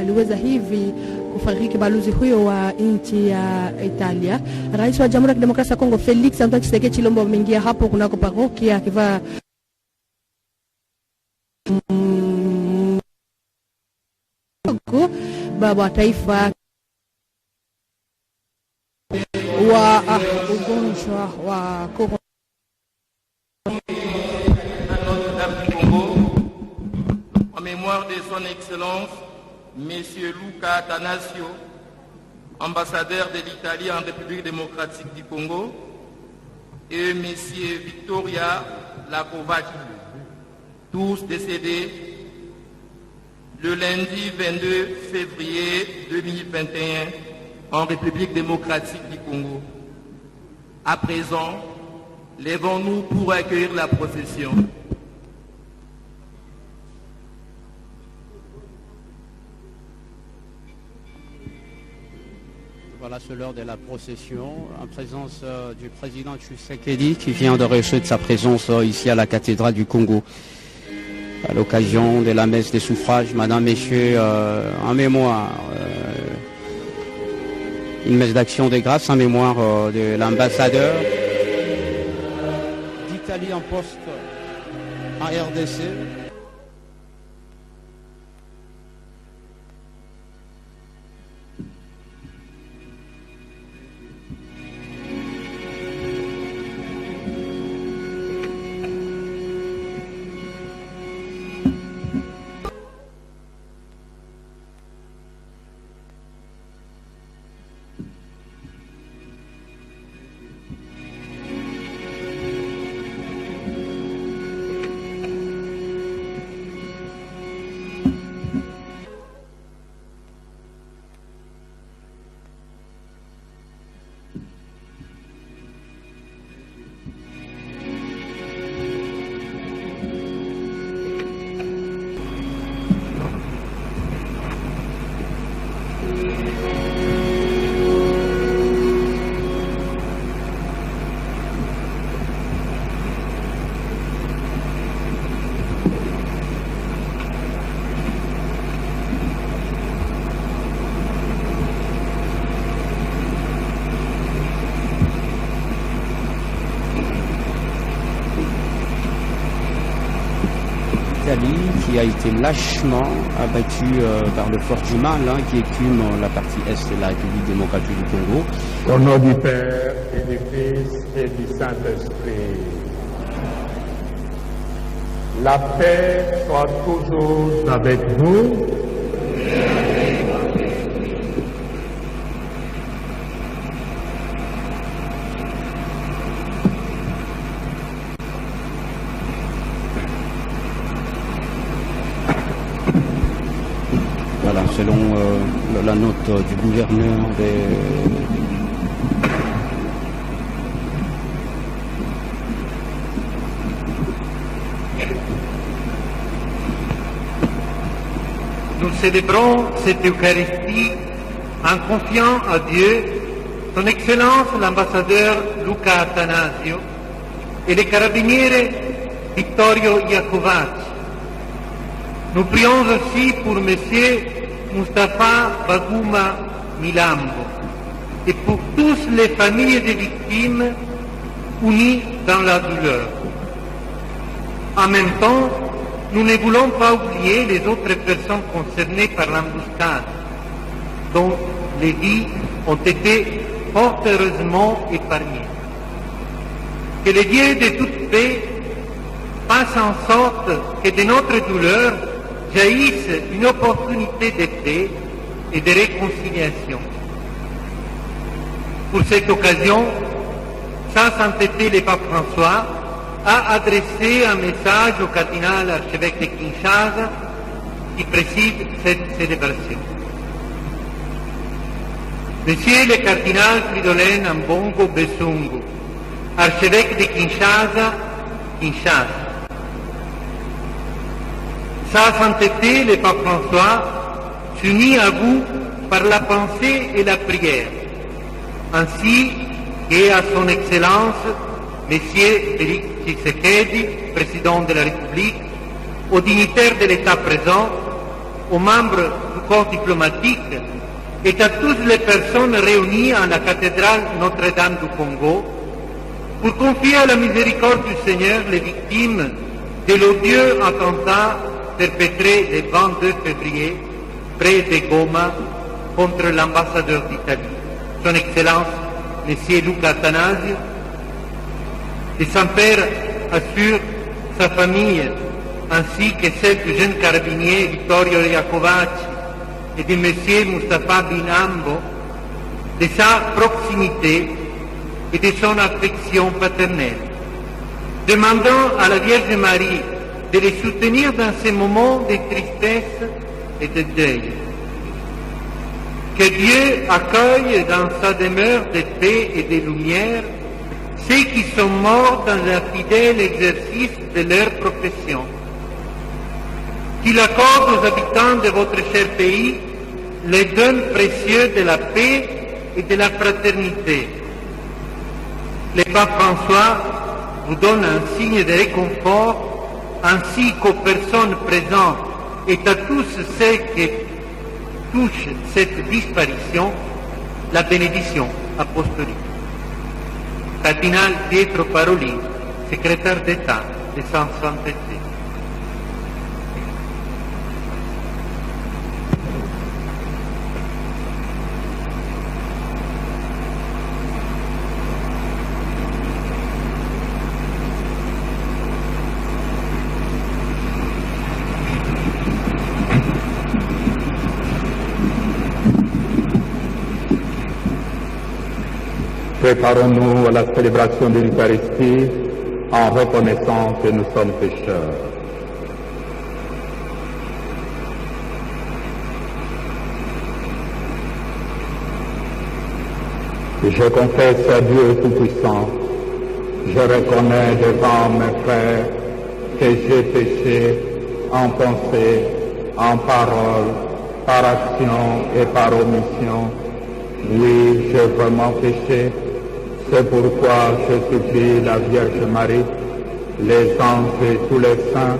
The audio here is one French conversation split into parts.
aliweza hivi kufariki balozi huyo wa nchi ya Italia. Rais wa Jamhuri ya Kidemokrasia ya Kongo Felix Antoine Tshisekedi Chilombo ameingia hapo kunako parokia akivaa baba wa taifa wa ugonjwa wa corona. En mémoire de son Excellence, Monsieur Luca Attanasio, ambassadeur de l'Italie en République démocratique du Congo, et Monsieur Victoria Lacovacci, tous décédés le lundi 22 février 2021 en République démocratique du Congo. À présent, lèvons-nous pour accueillir la procession. Voilà, c'est l'heure de la procession, en présence du président Tshisekedi qui vient de rejeter sa présence ici à la cathédrale du Congo. À l'occasion de la messe des suffrages, Madame, Messieurs, en mémoire, une messe d'action de grâce en mémoire de l'ambassadeur d'Italie en poste en RDC. Qui a été lâchement abattu par le fort du Mal, qui écume la partie est de la République démocratique du Congo. Au nom du Père et du Fils et du Saint-Esprit, la paix soit toujours avec vous. Selon la note du gouverneur Nous célébrons cette Eucharistie en confiant à Dieu Son Excellence l'ambassadeur Luca Attanasio et le carabiniere Vittorio Iacovacci. Nous prions aussi pour Monsieur Mustafa Bagouma Milambo et pour toutes les familles des victimes unies dans la douleur. En même temps, nous ne voulons pas oublier les autres personnes concernées par l'embuscade, dont les vies ont été fort heureusement épargnées. Que le Dieu de toute paix fasse en sorte que de notre douleur jaillisse une opportunité de paix et de réconciliation. Pour cette occasion, Sa Sainteté le Pape François a adressé un message au cardinal archevêque de Kinshasa qui préside cette célébration. Monsieur le cardinal Fridolin Ambongo Besungu, archevêque de Kinshasa, Sa Sainteté le Pape François s'unit à vous par la pensée et la prière, ainsi qu'à son Excellence, Monsieur Félix Tshisekedi, président de la République, aux dignitaires de l'État présent, aux membres du corps diplomatique et à toutes les personnes réunies en la cathédrale Notre-Dame du Congo pour confier à la miséricorde du Seigneur les victimes de l'odieux attentat perpétré le 22 février près de Goma contre l'ambassadeur d'Italie, Son Excellence M. Luca Attanasio. Et Saint-Père assure sa famille ainsi que celle du jeune carabinier Vittorio Iacovacci et de M. Moustapha Binambo de sa proximité et de son affection paternelle, demandant à la Vierge Marie de les soutenir dans ces moments de tristesse et de deuil. Que Dieu accueille dans sa demeure de paix et de lumière ceux qui sont morts dans un fidèle exercice de leur profession. Qu'il accorde aux habitants de votre cher pays les dons précieux de la paix et de la fraternité. Le pape François vous donne un signe de réconfort ainsi qu'aux personnes présentes et à tous ceux qui touchent cette disparition, la bénédiction apostolique. Cardinal Pietro Parolin, secrétaire d'État de San Sant'Eté. Préparons-nous à la célébration de l'Eucharistie en reconnaissant que nous sommes pécheurs. Je confesse à Dieu Tout-Puissant, je reconnais devant mes frères que j'ai péché en pensée, en parole, par action et par omission. Oui, j'ai vraiment péché. C'est pourquoi je supplie la Vierge Marie, les anges et tous les saints,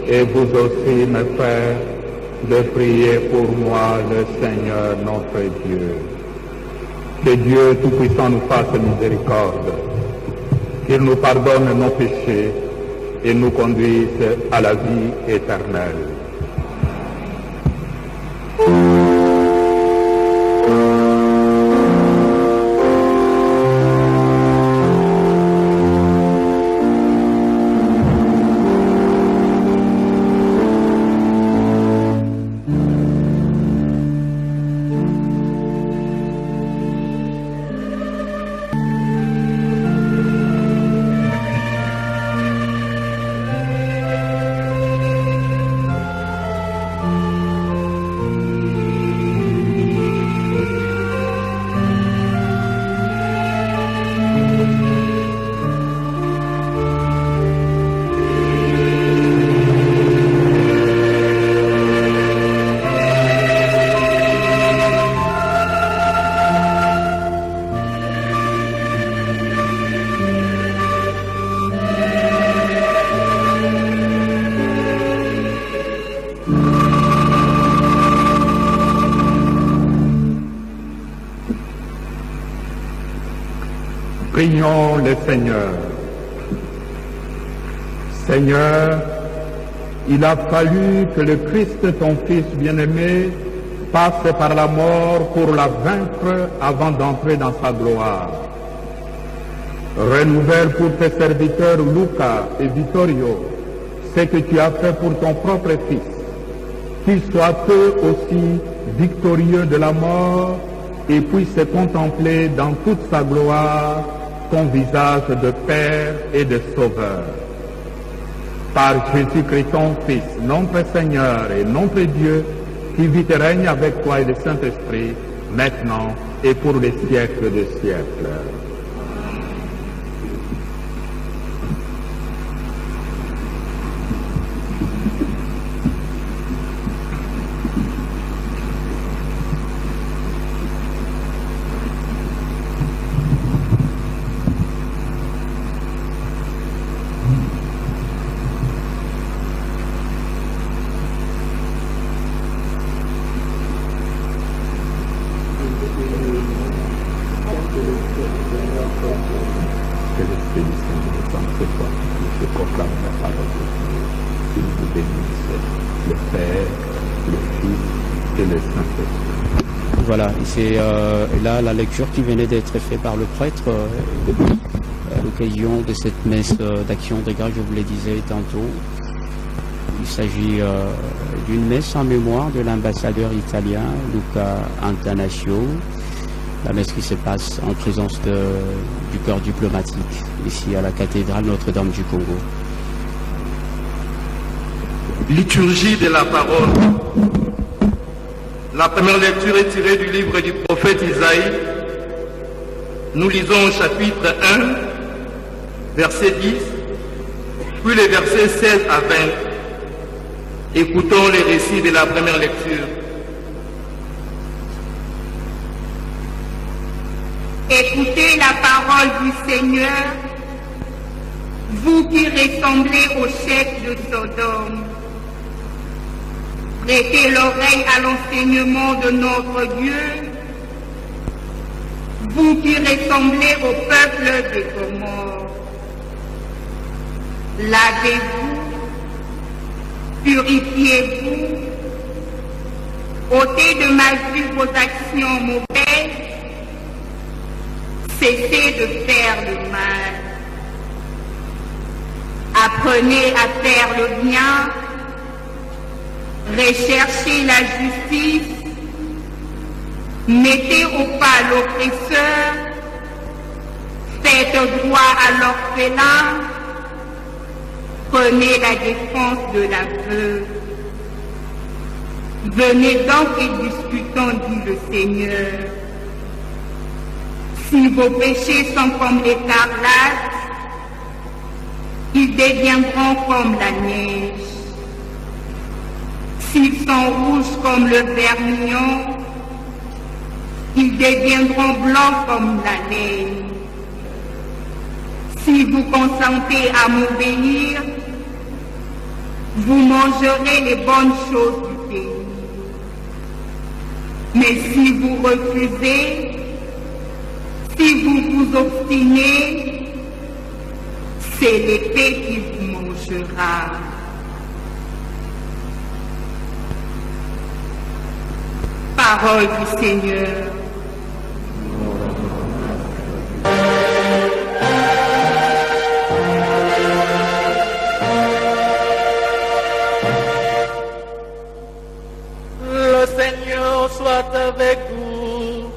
et vous aussi, mes frères, de prier pour moi, le Seigneur notre Dieu. Que Dieu Tout-Puissant nous fasse miséricorde, qu'il nous pardonne nos péchés et nous conduise à la vie éternelle. Prions le Seigneur. Seigneur, il a fallu que le Christ, ton Fils bien-aimé, passe par la mort pour la vaincre avant d'entrer dans sa gloire. Renouvelle pour tes serviteurs Luca et Vittorio ce que tu as fait pour ton propre Fils, qu'ils soient eux aussi victorieux de la mort et puissent contempler dans toute sa gloire ton visage de Père et de Sauveur. Par Jésus-Christ ton Fils, notre Seigneur et notre Dieu, qui vit et règne avec toi et le Saint-Esprit, maintenant et pour les siècles des siècles. bénissez nous dans ce temps où je proclame la parole de Dieu. Qu'il vous bénisse, le Père, le Fils et le Saint-Esprit. Voilà, c'est là la lecture qui venait d'être faite par le prêtre à l'occasion de cette messe d'action de grâce, je vous le disais tantôt. Il s'agit d'une messe en mémoire de l'ambassadeur italien Luca Attanasio, la messe qui se passe en présence du corps diplomatique ici à la cathédrale Notre-Dame du Congo. Liturgie de la parole. La première lecture est tirée du livre du prophète Isaïe. Nous lisons au chapitre 1, verset 10, puis les versets 16 à 20. Écoutons les récits de la première lecture. Écoutez la parole du Seigneur, vous qui ressemblez au chef de Sodome. Prêtez l'oreille à l'enseignement de notre Dieu, vous qui ressemblez au peuple de Gomorrhe. Lavez-vous, purifiez-vous, ôtez de ma vue vos actions mauvaises, cessez de faire le mal. Apprenez à faire le bien, recherchez la justice, mettez au pas l'oppresseur, faites droit à l'orphelin, prenez la défense de la veuve. Venez donc et discutons, dit le Seigneur. Si vos péchés sont comme l'écarlate, ils deviendront comme la neige. S'ils sont rouges comme le vermillon, ils deviendront blancs comme la laine. Si vous consentez à m'obéir, vous mangerez les bonnes choses du pays. Mais si vous refusez, si vous vous obstinez, c'est l'épée qui vous mangera. Parole du Seigneur. Le Seigneur soit avec vous.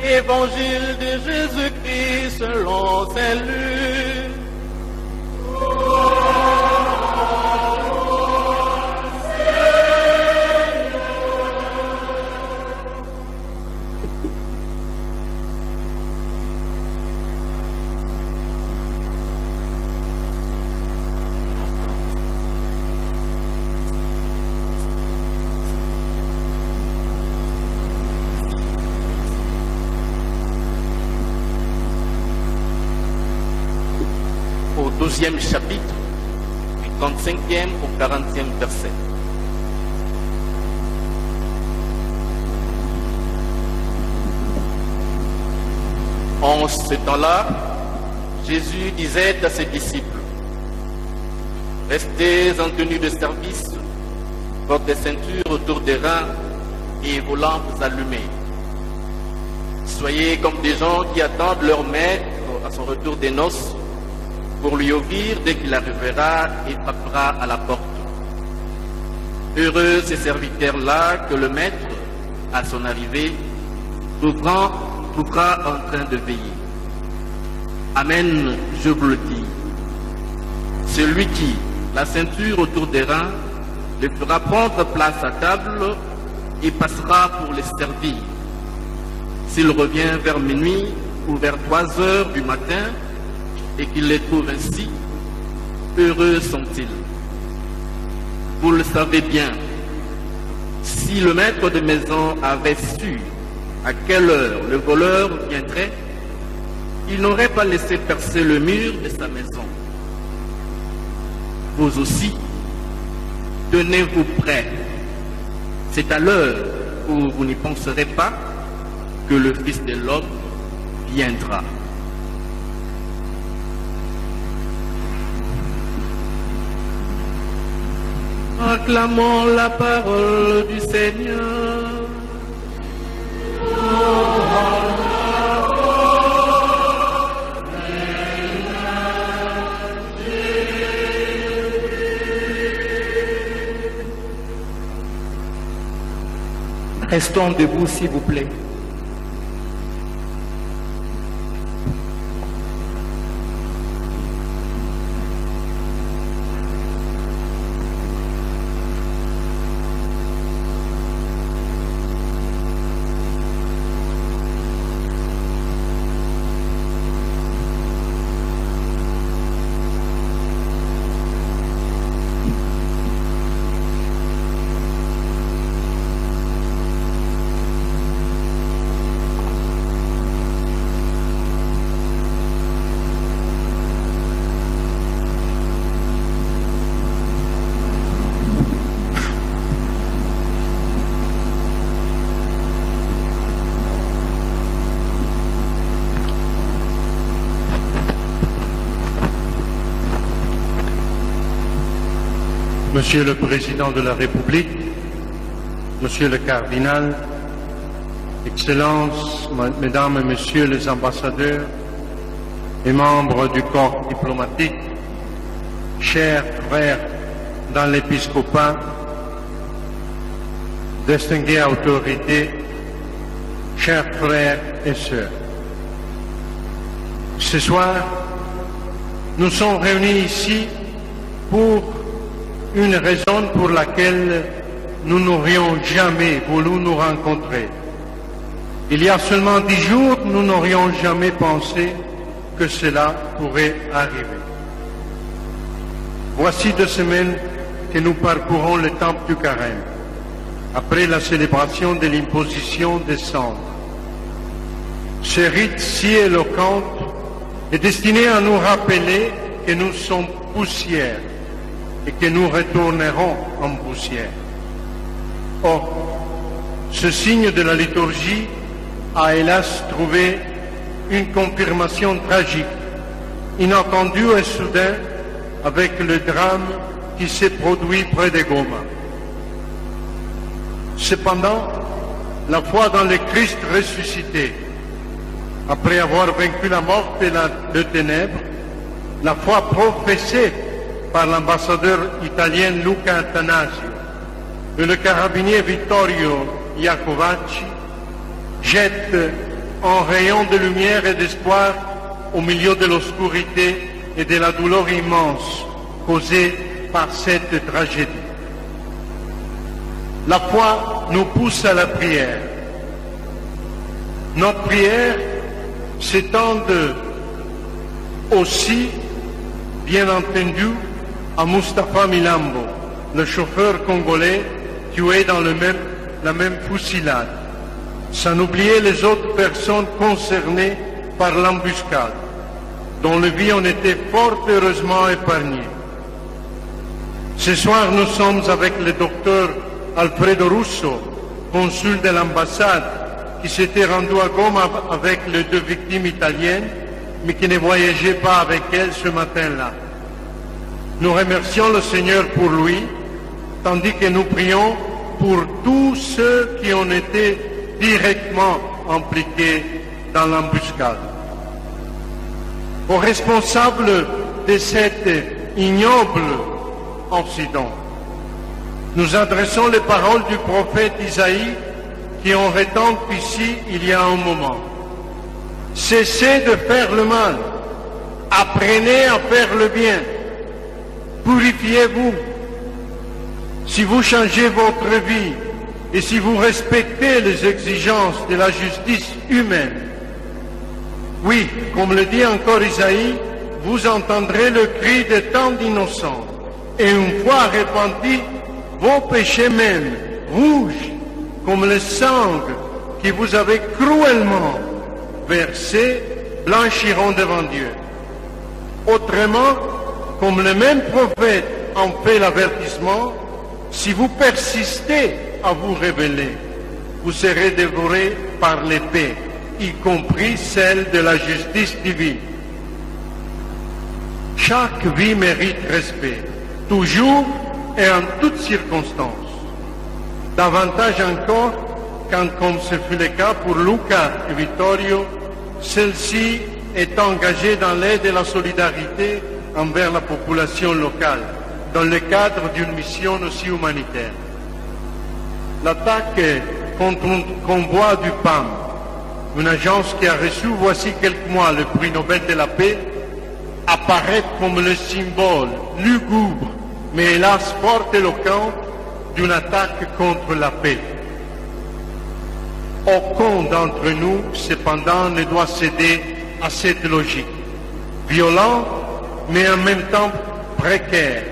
Évangile de Jésus-Christ selon Saint Luc. Au 12e chapitre, du 35e au 40e verset. En ce temps-là, Jésus disait à ses disciples, « Restez en tenue de service, portez des ceintures autour des reins et vos lampes allumées. Soyez comme des gens qui attendent leur maître à son retour des noces, pour lui ouvrir dès qu'il arrivera et frappera à la porte. Heureux ces serviteurs-là que le maître, à son arrivée, trouvera en train de veiller. Amen, je vous le dis. Celui qui, la ceinture autour des reins, le fera prendre place à table et passera pour les servir. S'il revient vers minuit ou vers 3 heures du matin, et qu'il les trouve ainsi, heureux sont-ils. Vous le savez bien, si le maître de maison avait su à quelle heure le voleur viendrait, il n'aurait pas laissé percer le mur de sa maison. Vous aussi, tenez-vous prêts. C'est à l'heure où vous n'y penserez pas que le Fils de l'homme viendra. Acclamons la parole du Seigneur. Restons debout, s'il vous plaît. Monsieur le Président de la République, Monsieur le Cardinal, Excellences, Mesdames et Messieurs les ambassadeurs et membres du corps diplomatique, chers frères dans l'épiscopat, distinguées autorités, chers frères et sœurs. Ce soir, nous sommes réunis ici pour une raison pour laquelle nous n'aurions jamais voulu nous rencontrer. Il y a seulement 10 jours, nous n'aurions jamais pensé que cela pourrait arriver. Voici 2 semaines que nous parcourons le temple du Carême, après la célébration de l'imposition des cendres. Ce rite si éloquent est destiné à nous rappeler que nous sommes poussière et que nous retournerons en poussière. Or, ce signe de la liturgie a hélas trouvé une confirmation tragique, inattendue et soudaine, avec le drame qui s'est produit près de Goma. Cependant, la foi dans le Christ ressuscité, après avoir vaincu la mort et les ténèbres, la foi professée par l'ambassadeur italien Luca Attanasio et le carabinier Vittorio Iacovacci, jette un rayon de lumière et d'espoir au milieu de l'obscurité et de la douleur immense causée par cette tragédie. La foi nous pousse à la prière. Notre prière s'étend aussi, bien entendu, à Mustapha Milambo, le chauffeur congolais tué dans la même fusillade, sans oublier les autres personnes concernées par l'embuscade, dont les vies ont été fort heureusement épargnées. Ce soir, nous sommes avec le docteur Alfredo Russo, consul de l'ambassade, qui s'était rendu à Goma avec les 2 victimes italiennes, mais qui ne voyageait pas avec elles ce matin-là. Nous remercions le Seigneur pour lui, tandis que nous prions pour tous ceux qui ont été directement impliqués dans l'embuscade. Aux responsables de cet ignoble incident, nous adressons les paroles du prophète Isaïe qui ont retenti ici il y a un moment. Cessez de faire le mal, apprenez à faire le bien, purifiez-vous. Si vous changez votre vie et si vous respectez les exigences de la justice humaine, oui, comme le dit encore Isaïe, vous entendrez le cri de tant d'innocents. Et une fois repentis, vos péchés même, rouges comme le sang que vous avez cruellement versé, blanchiront devant Dieu. Autrement, comme le même prophète en fait l'avertissement, si vous persistez à vous révéler, vous serez dévorés par l'épée, y compris celle de la justice divine. Chaque vie mérite respect, toujours et en toutes circonstances. Davantage encore quand, comme ce fut le cas pour Luca et Vittorio, celle-ci est engagée dans l'aide et la solidarité envers la population locale, dans le cadre d'une mission aussi humanitaire. L'attaque contre un convoi du PAM, une agence qui a reçu voici quelques mois le prix Nobel de la paix, apparaît comme le symbole lugubre, mais hélas fort éloquent, d'une attaque contre la paix. Aucun d'entre nous, cependant, ne doit céder à cette logique, violente, mais en même temps précaire,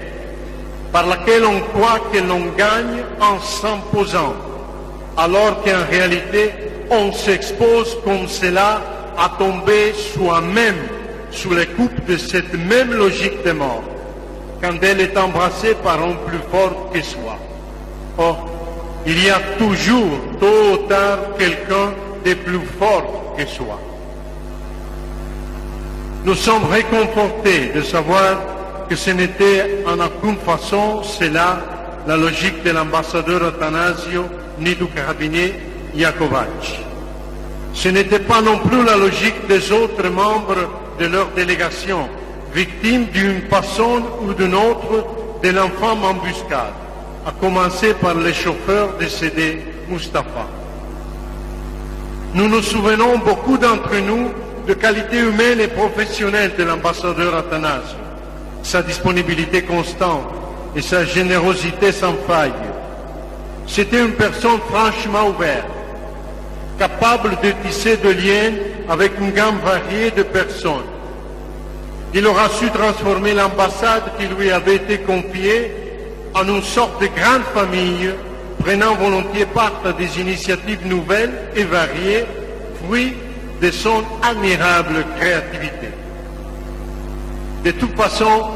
par laquelle on croit que l'on gagne en s'imposant, alors qu'en réalité, on s'expose comme cela à tomber soi-même sous les coupes de cette même logique de mort, quand elle est embrassée par un plus fort que soi. Or, il y a toujours, tôt ou tard, quelqu'un de plus fort que soi. Nous sommes réconfortés de savoir que ce n'était en aucune façon cela la logique de l'ambassadeur Attanasio ni du carabinier Iacovacci. Ce n'était pas non plus la logique des autres membres de leur délégation, victimes d'une façon ou d'une autre de l'infâme embuscade, à commencer par le chauffeur décédé, Mustapha. Nous nous souvenons, beaucoup d'entre nous, de qualités humaines et professionnelles de l'ambassadeur Attanasio, sa disponibilité constante et sa générosité sans faille. C'était une personne franchement ouverte, capable de tisser des liens avec une gamme variée de personnes. Il aura su transformer l'ambassade qui lui avait été confiée en une sorte de grande famille, prenant volontiers part à des initiatives nouvelles et variées, fruit de son admirable créativité. De toute façon,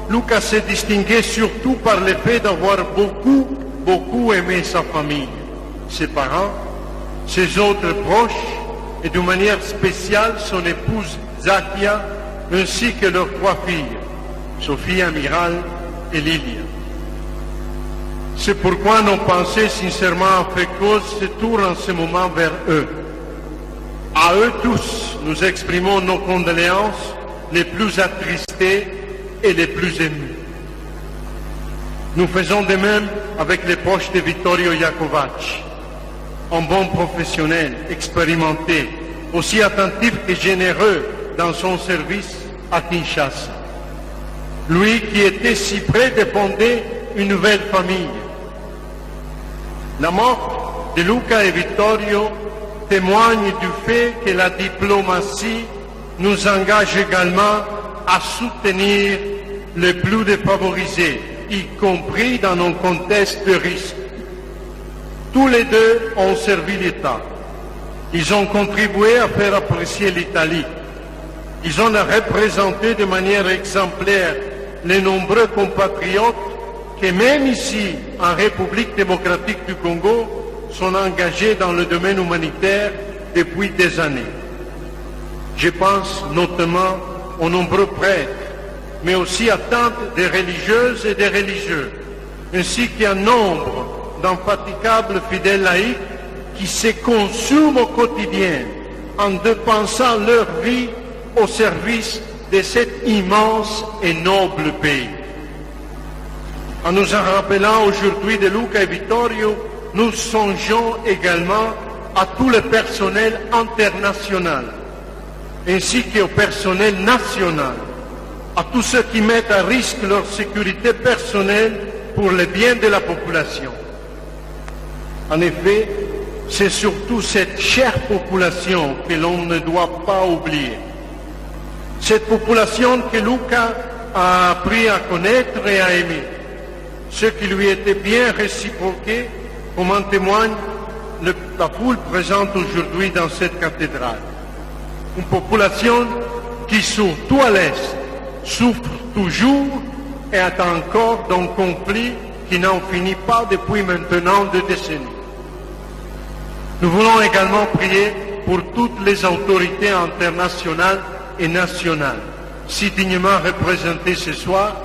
Luca s'est distingué surtout par le fait d'avoir beaucoup aimé sa famille, ses parents, ses autres proches et d'une manière spéciale son épouse Zakia, ainsi que leurs 3 filles, Sophie, Amiral et Lilia. C'est pourquoi nos pensées sincèrement affectueuses se tournent en ce moment vers eux. À eux tous, nous exprimons nos condoléances les plus attristées et les plus émues. Nous faisons de même avec les proches de Vittorio Iacovacci, un bon professionnel, expérimenté, aussi attentif que généreux dans son service à Kinshasa. Lui qui était si près de fonder une nouvelle famille. La mort de Luca et Vittorio témoigne du fait que la diplomatie nous engage également à soutenir les plus défavorisés, y compris dans un contexte de risque. Tous les deux ont servi l'État. Ils ont contribué à faire apprécier l'Italie. Ils ont représenté de manière exemplaire les nombreux compatriotes qui, même ici, en République démocratique du Congo, sont engagés dans le domaine humanitaire depuis des années. Je pense notamment aux nombreux prêtres, mais aussi à tant de religieuses et de religieux, ainsi qu'un nombre d'infatigables fidèles laïcs qui se consument au quotidien en dépensant leur vie au service de cet immense et noble pays. En nous en rappelant aujourd'hui de Luca et Vittorio, nous songeons également à tout le personnel international, ainsi qu'au personnel national, à tous ceux qui mettent à risque leur sécurité personnelle pour le bien de la population. En effet, c'est surtout cette chère population que l'on ne doit pas oublier. Cette population que Luca a appris à connaître et à aimer, ce qui lui était bien réciproqué, comme en témoigne la foule présente aujourd'hui dans cette cathédrale. Une population qui, surtout à l'Est, souffre toujours et attend encore d'un conflit qui n'en finit pas depuis maintenant 2 décennies. Nous voulons également prier pour toutes les autorités internationales et nationales, si dignement représentées ce soir,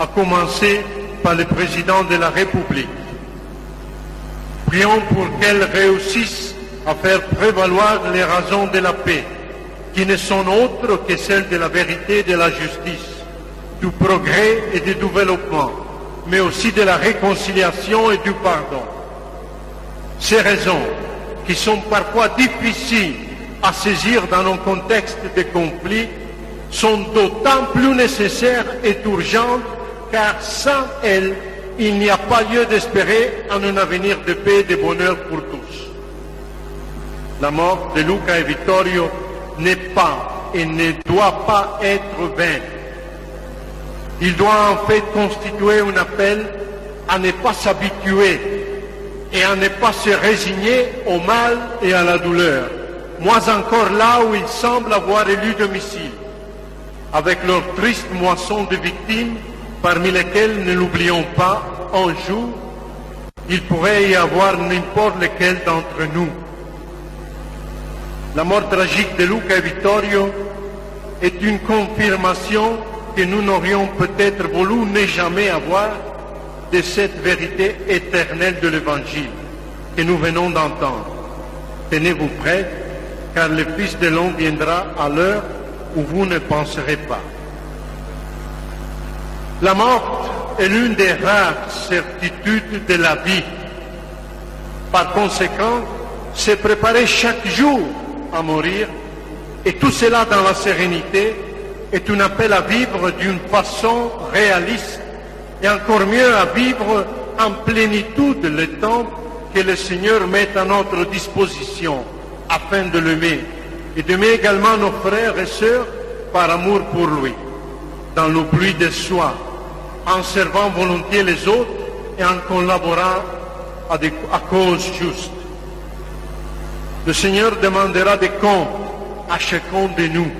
à commencer par le président de la République. Prions pour qu'elles réussissent à faire prévaloir les raisons de la paix, qui ne sont autres que celles de la vérité et de la justice, du progrès et du développement, mais aussi de la réconciliation et du pardon. Ces raisons, qui sont parfois difficiles à saisir dans un contexte de conflit, sont d'autant plus nécessaires et urgentes car sans elles, il n'y a pas lieu d'espérer en un avenir de paix et de bonheur pour tous. La mort de Luca et Vittorio n'est pas et ne doit pas être vaine. Il doit en fait constituer un appel à ne pas s'habituer et à ne pas se résigner au mal et à la douleur, moins encore là où ils semblent avoir élu domicile, avec leur triste moisson de victimes, parmi lesquelles, ne l'oublions pas, un jour, il pourrait y avoir n'importe lequel d'entre nous. La mort tragique de Luca et Vittorio est une confirmation que nous n'aurions peut-être voulu ne jamais avoir de cette vérité éternelle de l'Évangile que nous venons d'entendre. Tenez-vous prêts, car le Fils de l'homme viendra à l'heure où vous ne penserez pas. La mort est l'une des rares certitudes de la vie. Par conséquent, se préparer chaque jour à mourir, et tout cela dans la sérénité, est un appel à vivre d'une façon réaliste et encore mieux à vivre en plénitude le temps que le Seigneur met à notre disposition afin de l'aimer et d'aimer également nos frères et sœurs par amour pour lui, dans l'oubli de soi, en servant volontiers les autres et en collaborant à cause juste. Le Seigneur demandera des comptes à chacun de nous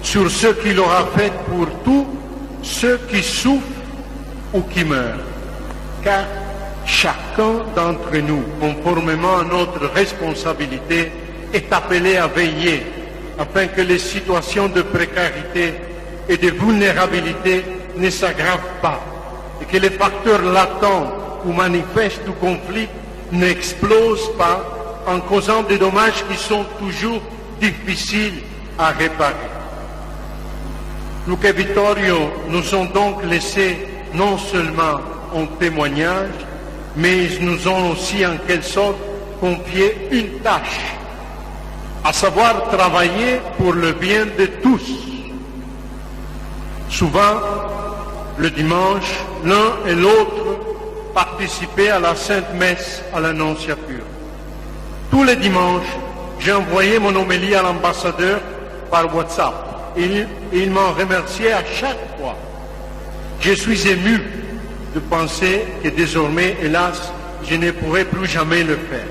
sur ce qu'il aura fait pour tous ceux qui souffrent ou qui meurent. Car chacun d'entre nous, conformément à notre responsabilité, est appelé à veiller afin que les situations de précarité et de vulnérabilité ne s'aggravent pas et que les facteurs latents ou manifestes du conflit n'explosent pas en causant des dommages qui sont toujours difficiles à réparer. Luca et Vittorio nous ont donc laissé non seulement un témoignage, mais ils nous ont aussi en quelque sorte confié une tâche, à savoir travailler pour le bien de tous. Souvent, le dimanche, l'un et l'autre participaient à la Sainte Messe à l'Annonciature. Tous les dimanches, j'ai envoyé mon homélie à l'ambassadeur par WhatsApp et il m'en remerciait à chaque fois. Je suis ému de penser que désormais, hélas, je ne pourrai plus jamais le faire.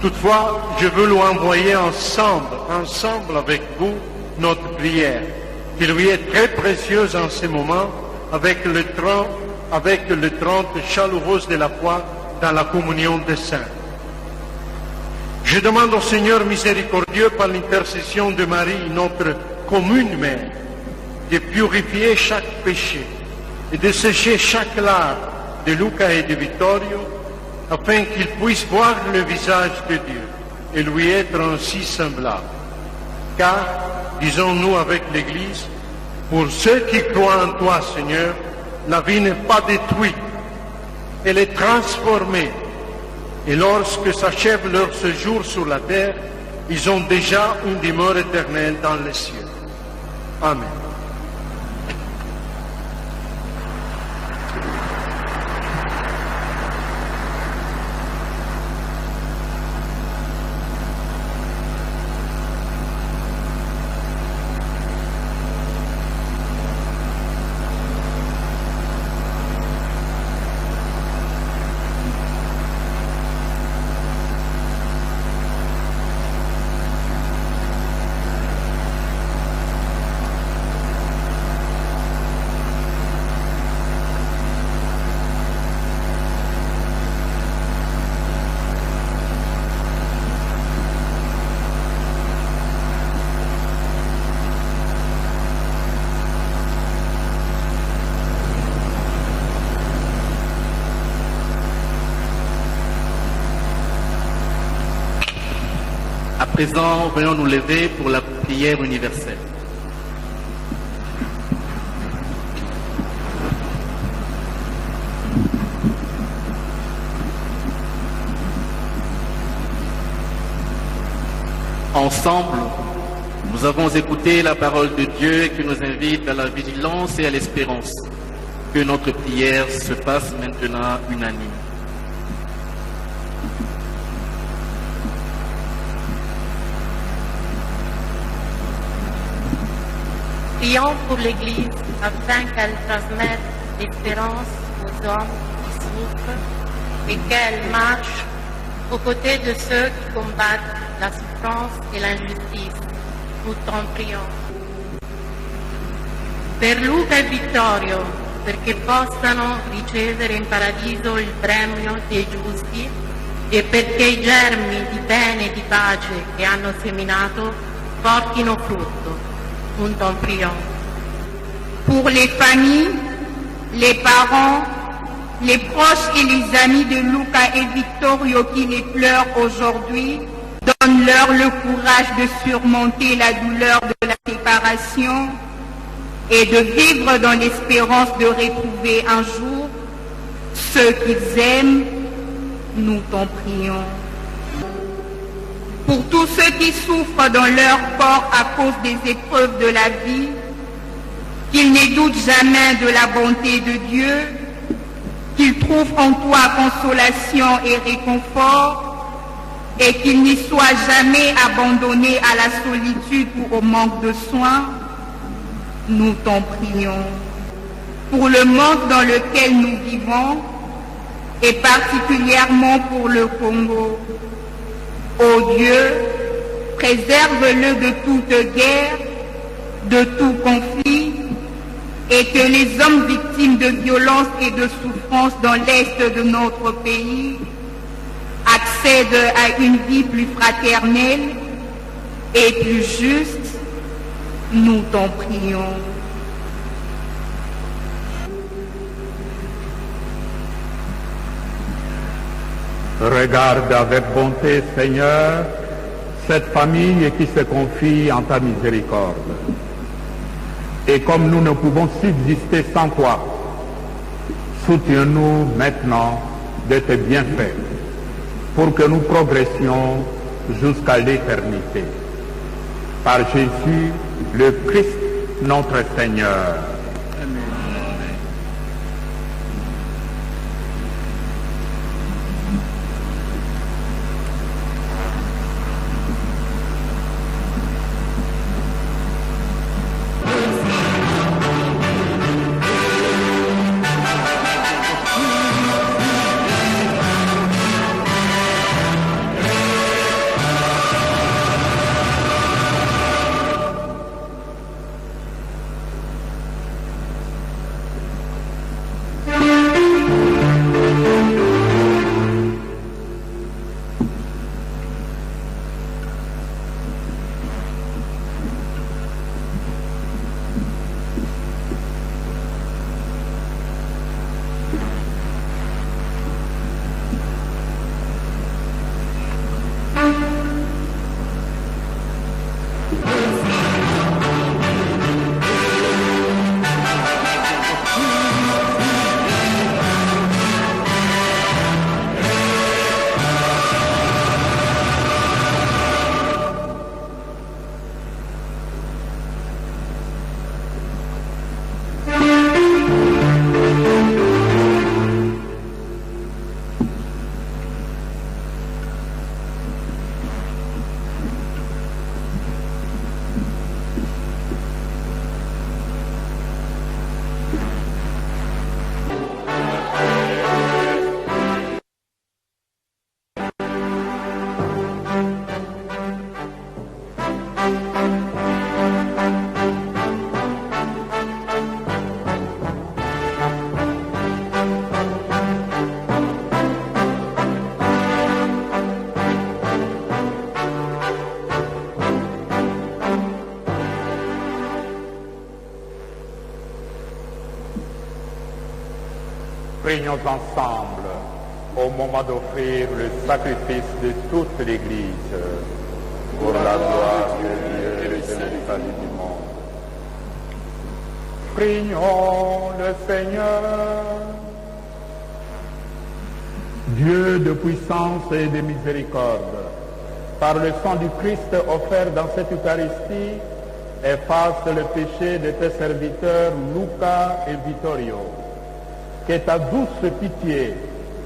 Toutefois, je veux lui envoyer ensemble avec vous, notre prière, qui lui est très précieuse en ce moment, avec le 30 chaleureuse de la foi dans la communion des saints. Je demande au Seigneur miséricordieux, par l'intercession de Marie, notre commune mère, de purifier chaque péché et de sécher chaque larme de Luca et de Vittorio, afin qu'ils puissent voir le visage de Dieu et lui être ainsi semblable. Car, disons-nous avec l'Église, pour ceux qui croient en toi, Seigneur, la vie n'est pas détruite, elle est transformée. Et lorsque s'achève leur séjour sur la terre, ils ont déjà une demeure éternelle dans les cieux. Amen. présent, veuillons nous lever pour la prière universelle. Ensemble, nous avons écouté la parole de Dieu qui nous invite à la vigilance et à l'espérance. Que notre prière se fasse maintenant unanime. Prions pour l'Église afin qu'elle transmette l'espérance aux hommes qui souffrent et qu'elle marche aux côtés de ceux qui combattent la souffrance e l'ingiustizia. Nous t'en prions. Per Luca e Vittorio, perché possano ricevere in paradiso il premio dei giusti e perché i germi di bene e di pace che hanno seminato portino frutto. Nous t'en prions. Pour les familles, les parents, les proches et les amis de Luca et Vittorio qui les pleurent aujourd'hui, donne-leur le courage de surmonter la douleur de la séparation et de vivre dans l'espérance de retrouver un jour ceux qu'ils aiment. Nous t'en prions. Pour tous ceux qui souffrent dans leur corps à cause des épreuves de la vie, qu'ils ne doutent jamais de la bonté de Dieu, qu'ils trouvent en toi consolation et réconfort, et qu'ils n'y soient jamais abandonnés à la solitude ou au manque de soins, nous t'en prions. Pour le monde dans lequel nous vivons, et particulièrement pour le Congo, ô Dieu, préserve-le de toute guerre, de tout conflit, et que les hommes victimes de violences et de souffrances dans l'est de notre pays accèdent à une vie plus fraternelle et plus juste. Nous t'en prions. Regarde avec bonté, Seigneur, cette famille qui se confie en ta miséricorde. Et comme nous ne pouvons subsister sans toi, soutiens-nous maintenant de tes bienfaits pour que nous progressions jusqu'à l'éternité. Par Jésus, le Christ, notre Seigneur. Prions ensemble au moment d'offrir le sacrifice de toute l'Église. pour la gloire de Dieu et le salut du monde. Prions le Seigneur. Dieu de puissance et de miséricorde, par le sang du Christ offert dans cette Eucharistie, efface le péché de tes serviteurs Luca et Vittorio. Que ta douce pitié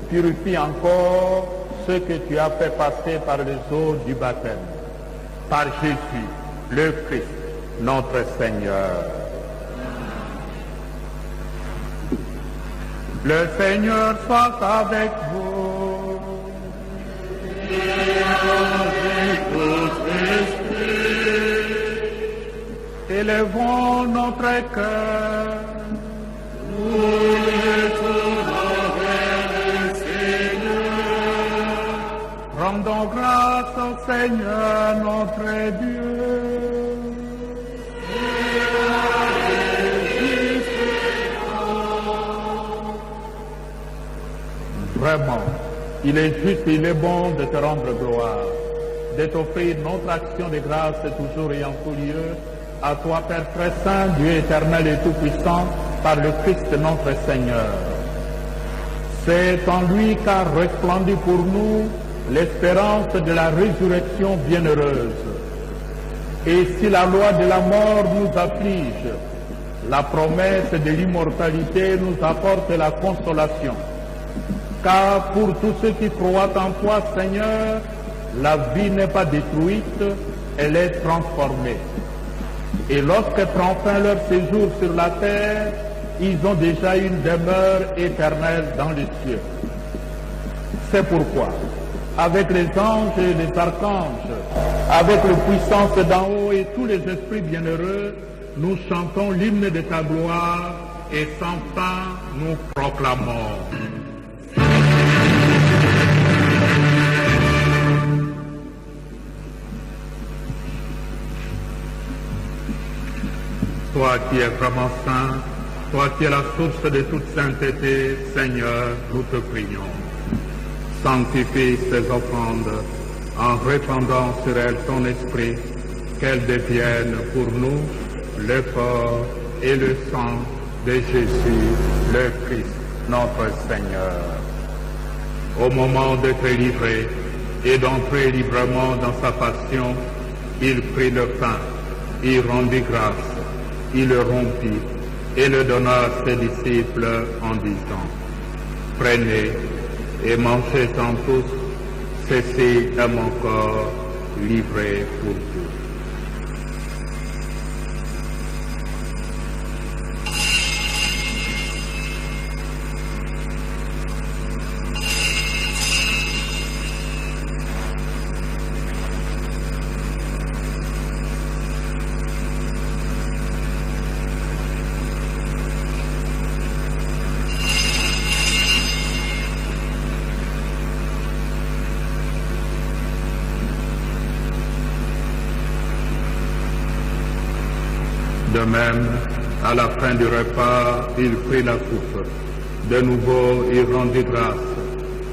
purifie encore ce que tu as fait passer par les eaux du baptême. Par Jésus, le Christ, notre Seigneur. Le Seigneur soit avec vous. Et avec votre esprit. Élevons notre cœur. Nous l'étonnons vers le Seigneur. Rendons grâce au Seigneur notre Dieu. Vraiment, il est juste, il est bon de te rendre gloire, de t'offrir notre action de grâce toujours et en tout lieu, à toi Père très saint, Dieu éternel et tout-puissant, par le Christ notre Seigneur. C'est en lui qu'a resplendi pour nous l'espérance de la résurrection bienheureuse. Et si la loi de la mort nous afflige, la promesse de l'immortalité nous apporte la consolation. Car pour tous ceux qui croient en toi, Seigneur, la vie n'est pas détruite, elle est transformée. Et lorsque prend fin leur séjour sur la terre, ils ont déjà une demeure éternelle dans les cieux. C'est pourquoi, avec les anges et les archanges, avec les puissances d'en haut et tous les esprits bienheureux, nous chantons l'hymne de ta gloire et sans fin nous proclamons. Toi qui es vraiment saint, toi qui es la source de toute sainteté, Seigneur, nous te prions. Sanctifie ces offrandes en répandant sur elles ton esprit, qu'elles deviennent pour nous le corps et le sang de Jésus, le Christ, notre Seigneur. Au moment d'être livré et d'entrer librement dans sa passion, il prit le pain, il rendit grâce, il le rompit et le donna à ses disciples en disant, « Prenez et mangez-en tous, ceci est mon corps livré pour vous. » De même, à la fin du repas, il prit la coupe. De nouveau, il rendit grâce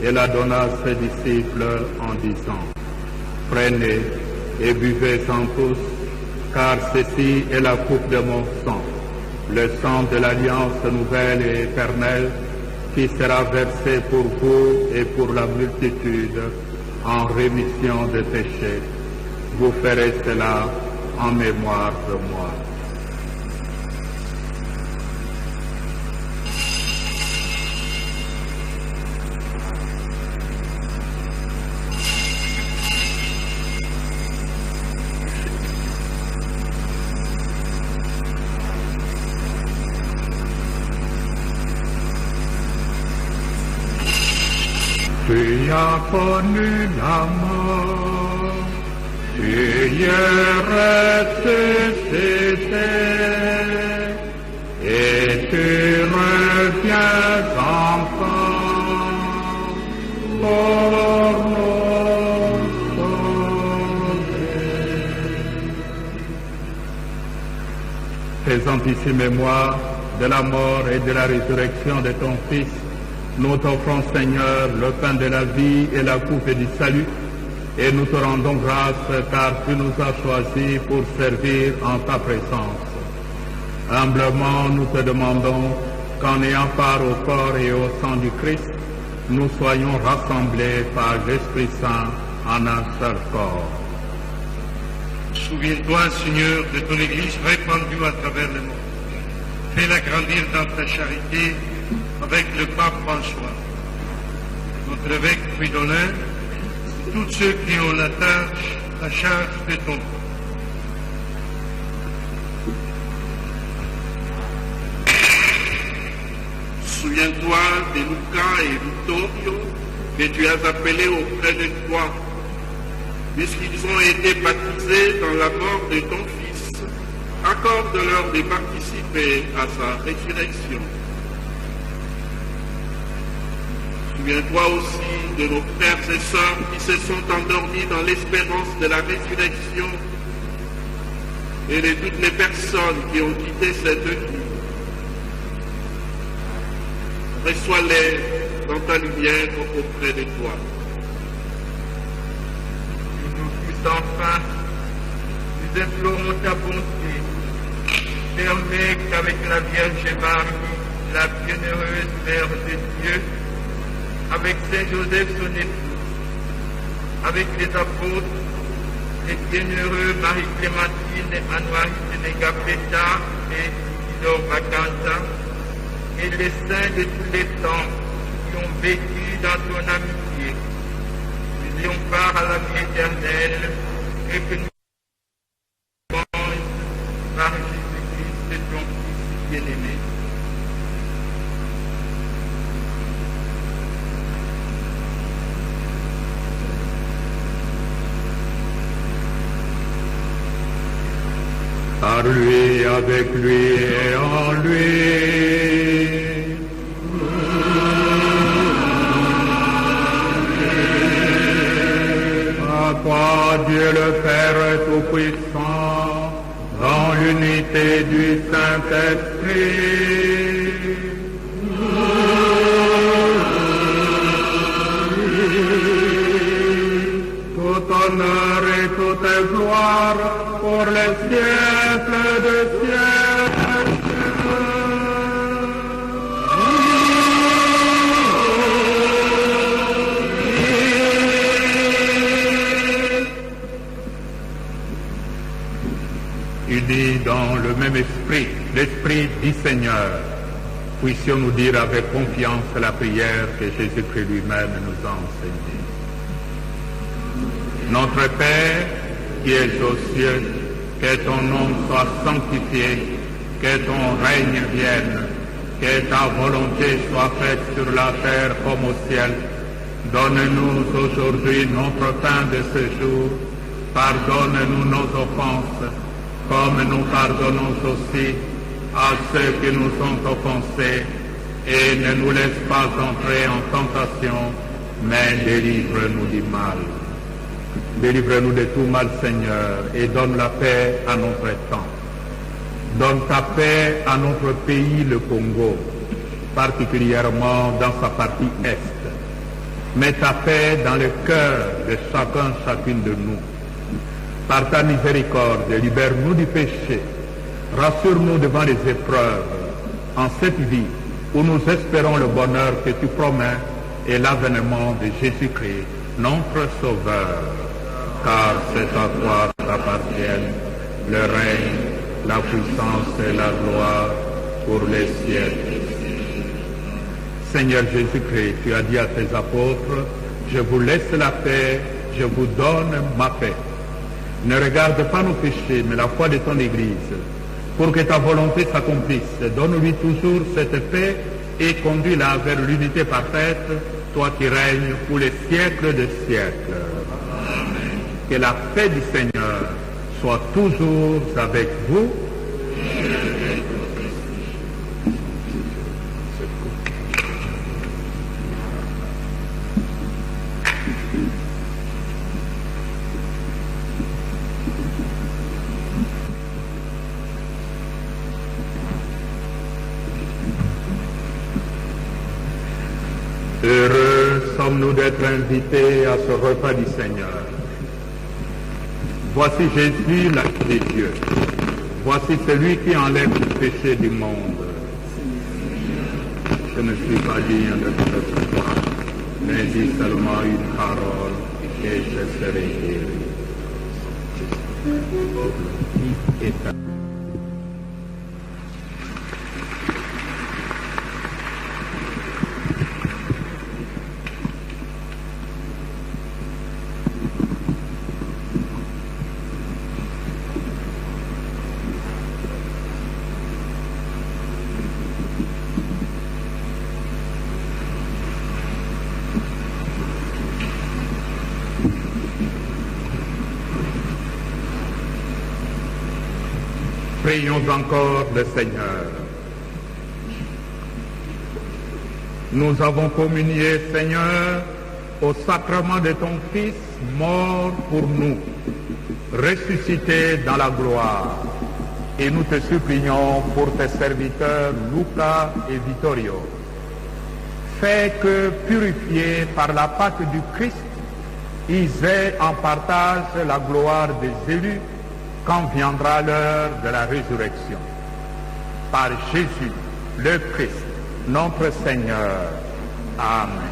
et la donna à ses disciples en disant, « Prenez et buvez-en tous, car ceci est la coupe de mon sang, le sang de l'alliance nouvelle et éternelle, qui sera versé pour vous et pour la multitude en rémission de péchés. Vous ferez cela en mémoire de moi. » Tu as connu la mort, tu es ressuscité, et tu reviens encore pour nous sauver. Faisant ici mémoire de la mort et de la résurrection de ton Fils, nous t'offrons, Seigneur, le pain de la vie et la coupe du salut, et nous te rendons grâce car tu nous as choisis pour servir en ta présence. Humblement, nous te demandons qu'en ayant part au corps et au sang du Christ, nous soyons rassemblés par l'Esprit Saint en un seul corps. Souviens-toi, Seigneur, de ton Église répandue à travers le monde. Fais-la grandir dans ta charité avec le pape François, notre évêque Fridolin, tous ceux qui ont la charge de ton corps. Souviens-toi de Luca et Vittorio que tu as appelés auprès de toi, puisqu'ils ont été baptisés dans la mort de ton Fils. Accorde-leur de participer à sa résurrection. Souviens-toi aussi de nos frères et sœurs qui se sont endormis dans l'espérance de la résurrection et de toutes les personnes qui ont quitté cette vie. Reçois-les dans ta lumière auprès de toi. Nous tous enfin, nous implorons ta bonté. Permets qu'avec la Vierge Marie, la bienheureuse Mère de Dieu, avec Saint Joseph son époux, avec les apôtres, les bienheureux Marie-Clémentine, Anouarie Négapeta et Isidore Bacanta, et les saints de tous les temps qui ont vécu dans ton amitié, nous ayons part à la vie éternelle et que nous par Jésus-Christ, ton Fils bien-aimé. Par lui, avec lui et en lui. À toi, Dieu le Père Tout-Puissant, dans l'unité du Saint-Esprit, tout honneur et toute gloire pour les siècles de siècles. Unis dans le même esprit, l'esprit du Seigneur, puissions-nous dire avec confiance la prière que Jésus-Christ lui-même nous a enseignée. Notre Père, qui es aux cieux, que ton nom soit sanctifié, que ton règne vienne, que ta volonté soit faite sur la terre comme au ciel. Donne-nous aujourd'hui notre pain de ce jour. Pardonne-nous nos offenses, comme nous pardonnons aussi à ceux qui nous ont offensés. Et ne nous laisse pas entrer en tentation, mais délivre-nous du mal. Délivre-nous de tout mal, Seigneur, et donne la paix à notre temps. Donne ta paix à notre pays, le Congo, particulièrement dans sa partie Est. Mets ta paix dans le cœur de chacun, chacune de nous. Par ta miséricorde, libère-nous du péché. Rassure-nous devant les épreuves, en cette vie où nous espérons le bonheur que tu promets et l'avènement de Jésus-Christ, notre Sauveur. Car c'est à toi qu'appartiennent le règne, la puissance et la gloire pour les siècles. Seigneur Jésus-Christ, tu as dit à tes apôtres, je vous laisse la paix, je vous donne ma paix. Ne regarde pas nos péchés, mais la foi de ton Église. Pour que ta volonté s'accomplisse, donne-lui toujours cette paix et conduis-la vers l'unité parfaite, toi qui règnes pour les siècles des siècles. Que la paix du Seigneur soit toujours avec vous. Heureux sommes-nous d'être invités à ce repas du Seigneur. Voici Jésus, l'agneau de Dieu. Voici celui qui enlève le péché du monde. Je ne suis pas digne de te recevoir, mais dis seulement une parole et je serai guéri. Prions encore le Seigneur. Nous avons communié, Seigneur, au sacrement de ton Fils, mort pour nous, ressuscité dans la gloire. Et nous te supplions pour tes serviteurs Luca et Vittorio. Fais que, purifiés par la Pâque du Christ, ils aient en partage la gloire des élus quand viendra l'heure de la résurrection. Par Jésus, le Christ, notre Seigneur. Amen.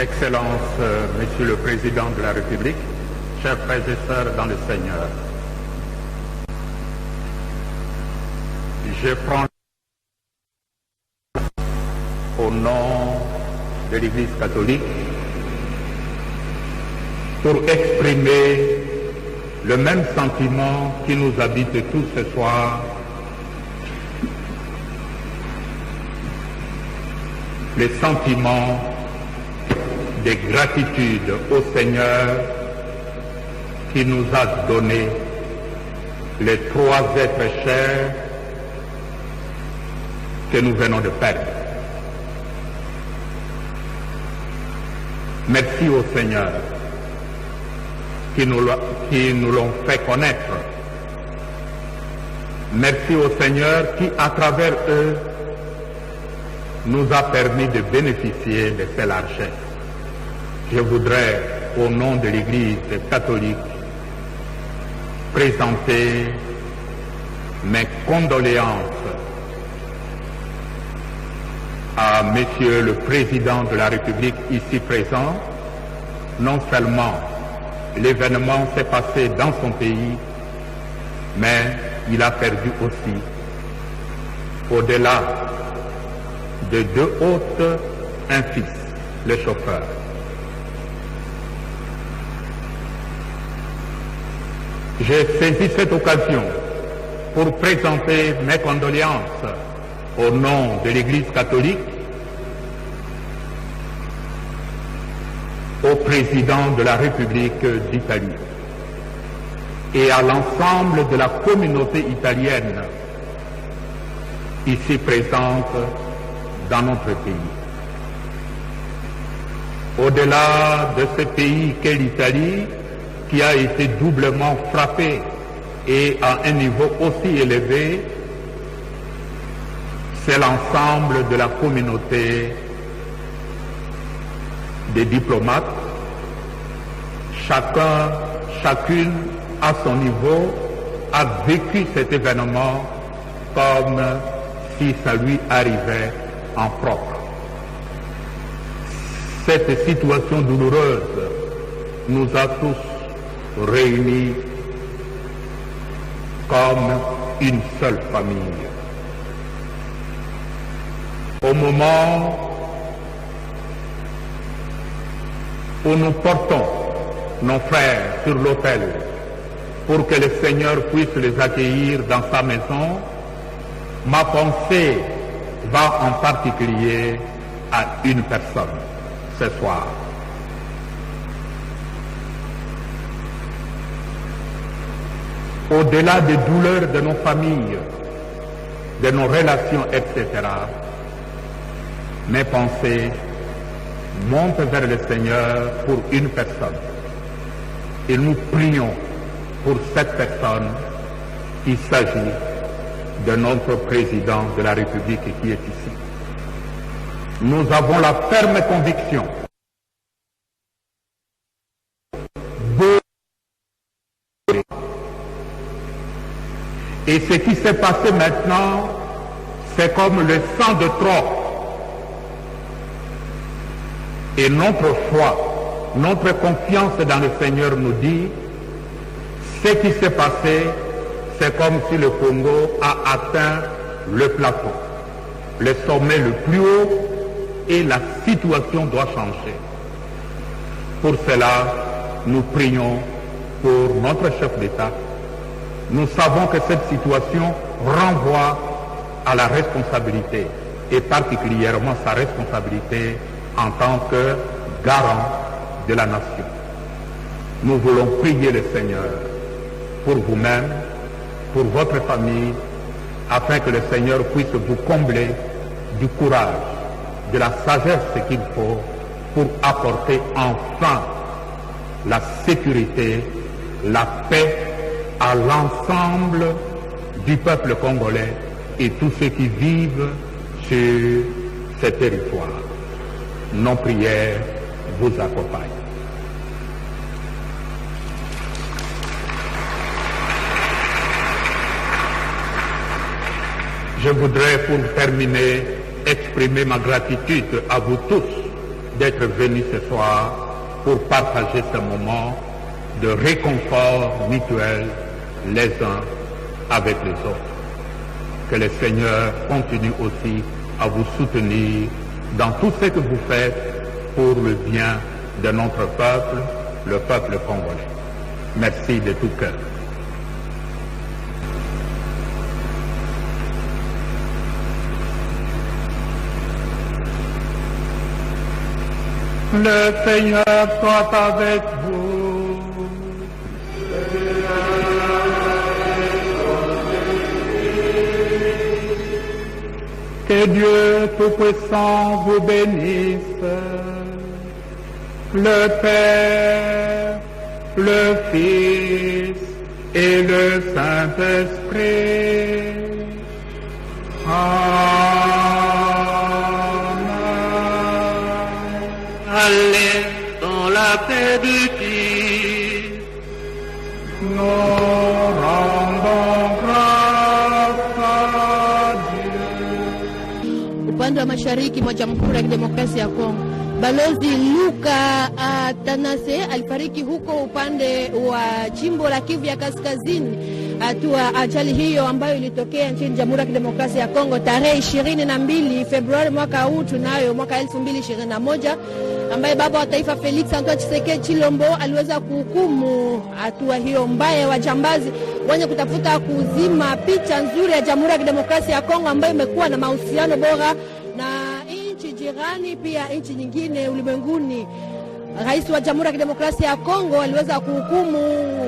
Excellence, Monsieur le Président de la République, chers frères et sœurs dans le Seigneur, je prends au nom de l'Église catholique pour exprimer le même sentiment qui nous habite tous ce soir, les sentiments de gratitude au Seigneur qui nous a donné les trois êtres chers que nous venons de perdre. Merci au Seigneur qui nous l'ont fait connaître. Merci au Seigneur qui, à travers eux, nous a permis de bénéficier de ces largesses. Je voudrais, au nom de l'Église catholique, présenter mes condoléances à Monsieur le Président de la République ici présent. Non seulement l'événement s'est passé dans son pays, mais il a perdu aussi, au-delà de deux autres, un fils, le chauffeur. J'ai saisi cette occasion pour présenter mes condoléances au nom de l'Église catholique au président de la République d'Italie et à l'ensemble de la communauté italienne ici présente dans notre pays. Au-delà de ce pays qu'est l'Italie, qui a été doublement frappé et à un niveau aussi élevé, c'est l'ensemble de la communauté des diplomates, chacune à son niveau, a vécu cet événement comme si ça lui arrivait en propre. Cette situation douloureuse nous a tous réunis comme une seule famille. Au moment où nous portons nos frères sur l'autel pour que le Seigneur puisse les accueillir dans sa maison, ma pensée va en particulier à une personne ce soir. Au-delà des douleurs de nos familles, de nos relations, etc., mes pensées montent vers le Seigneur pour une personne. Et nous prions pour cette personne. Il s'agit de notre président de la République qui est ici. Nous avons la ferme conviction et ce qui s'est passé maintenant, c'est comme le sang de Troie. Et notre foi, notre confiance dans le Seigneur nous dit, ce qui s'est passé, c'est comme si le Congo a atteint le plafond, le sommet le plus haut, et la situation doit changer. Pour cela, nous prions pour notre chef d'État. Nous savons que cette situation renvoie à la responsabilité, et particulièrement sa responsabilité en tant que garant de la nation. Nous voulons prier le Seigneur pour vous-même, pour votre famille, afin que le Seigneur puisse vous combler du courage, de la sagesse qu'il faut pour apporter enfin la sécurité, la paix à l'ensemble du peuple congolais et tous ceux qui vivent sur ce territoire. Nos prières vous accompagnent. Je voudrais, pour terminer, exprimer ma gratitude à vous tous d'être venus ce soir pour partager ce moment de réconfort mutuel les uns avec les autres. Que le Seigneur continue aussi à vous soutenir dans tout ce que vous faites pour le bien de notre peuple, le peuple congolais. Merci de tout cœur. Le Seigneur soit avec vous. Que Dieu Tout-Puissant vous bénisse, le Père, le Fils et le Saint-Esprit. Allez dans la paix du Christ. Nous rendons grâce à Dieu. Upande wa mashariki mwa Jamhuri ya Kidemokrasia ya Kongo, Balozi Luka Atanase alifariki huko upande wa jimbo la Kivu ya Kaskazini. Hatua ajali hiyo ambayo ilitokea nchini Jamhuri ya Kidemokrasia ya Kongo tarehe 22 Februari mwaka huu tunayo mwaka 2021, ambaye baba wa taifa Felix Antoine Tshisekedi Chilombo aliweza kuhukumu hatua hiyo mbaya wa jambazi wenye kutafuta kuzima picha nzuri ya Jamhuri ya Kidemokrasia ya Kongo ambayo imekuwa na mahusiano bora na nchi jirani pia nchi nyingine ulimwenguni. Rais wa Jamhuri ya Kidemokrasia ya Kongo aliweza kuhukumu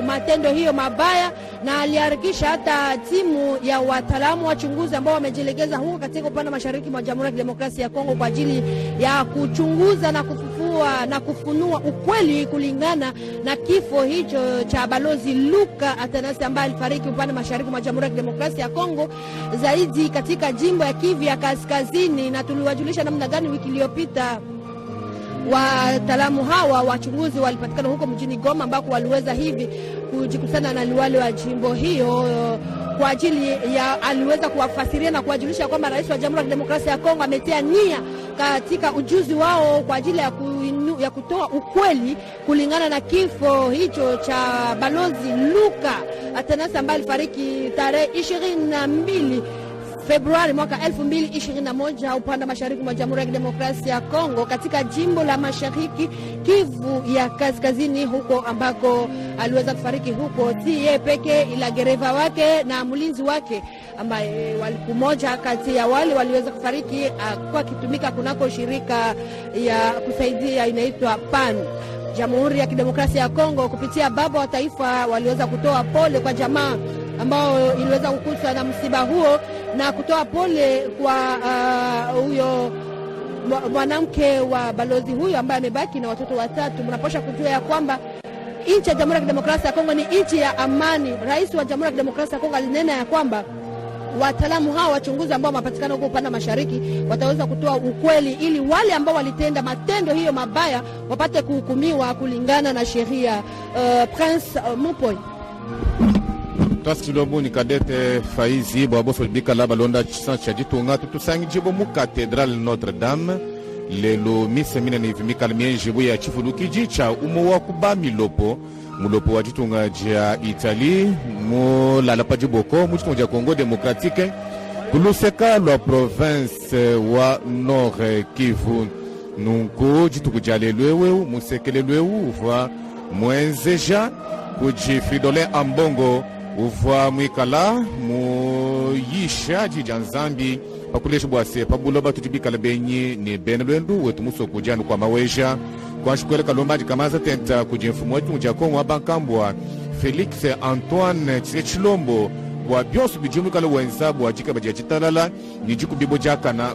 matendo hiyo mabaya na aliharakisha hata timu ya wataalamu wachunguzi ambao wamejielekeza huko katika upande mashariki mwa Jamhuri ya Kidemokrasia ya Kongo kwa ajili ya kuchunguza na kufufua na kufunua ukweli kulingana na kifo hicho cha Balozi Luka Atanase ambaye alifariki upande mashariki mwa Jamhuri ya Kidemokrasia ya Kongo, zaidi katika jimbo ya Kivu ya Kaskazini. Na tuliwajulisha namna gani wiki iliyopita wataalamu hawa wachunguzi walipatikana huko mjini Goma, ambako waliweza hivi kujikusana na liwali wa jimbo hiyo kwa ajili ya aliweza kuwafasiria na kuwajulisha kwamba rais wa Jamhuri ya Kidemokrasia ya Kongo ametia nia katika ujuzi wao kwa ajili ya kutoa ukweli kulingana na kifo hicho cha balozi Luka Atanasi ambaye alifariki tarehe 22 Februari mwaka 2021 upande mashariki mwa Jamhuri ya Kidemokrasia ya Kongo katika jimbo la Mashariki Kivu ya Kaskazini, huko ambako aliweza kufariki huko si yeye pekee ila gereva wake na mlinzi wake ambaye walikumoja kati ya wale waliweza kufariki kwa kitumika kunako shirika ya kusaidia inaitwa PAN. Jamhuri ya Kidemokrasia ya Kongo kupitia baba wa taifa waliweza kutoa pole kwa jamaa ambao iliweza kukutwa na msiba huo na kutoa pole kwa huyo mwanamke wa balozi huyo ambaye amebaki na watoto watatu. Mnaposha kujua ya kwamba nchi ya Jamhuri ya Kidemokrasia ya Kongo ni nchi ya amani. Rais wa Jamhuri ya Kidemokrasia ya Kongo alinena ya kwamba wataalamu hao wachunguzi ambao wapatikana huko upande mashariki wataweza kutoa ukweli ili wale ambao walitenda matendo hiyo mabaya wapate kuhukumiwa kulingana na sheria. Prince Mupoy Twasilobu ni kadete Faizi Boabo Solbika la balonda chisancha jitunga tutusangi jibo mu cathédrale Notre-Dame lelo misemina ni vimika mienjibu ya chifuluki jicha umo wa kubami lopo mulopo wa jitunga jia Italie mu lalapa jiboko mu jitunga jia Congo Démocratique kuluseka lwa province wa Nord Kivu nunku jituku jale lwewe musekele lwewe uvwa mwenzeja kuji Fridolin Ambongo uvwa mwikala muyisha jija Nzambi pakulesha bwase pabuloba tutibika benyi ni benelwendu wetu muso kujanu kwa maweja kwa shukwele kalomba jikamaza tenta kujimfumu wetu mjakongo wabankambwa Felix Antoine Chilombo wa bionsu bijumu kala wenzabu wajika bajajitalala nijiku bibo jakana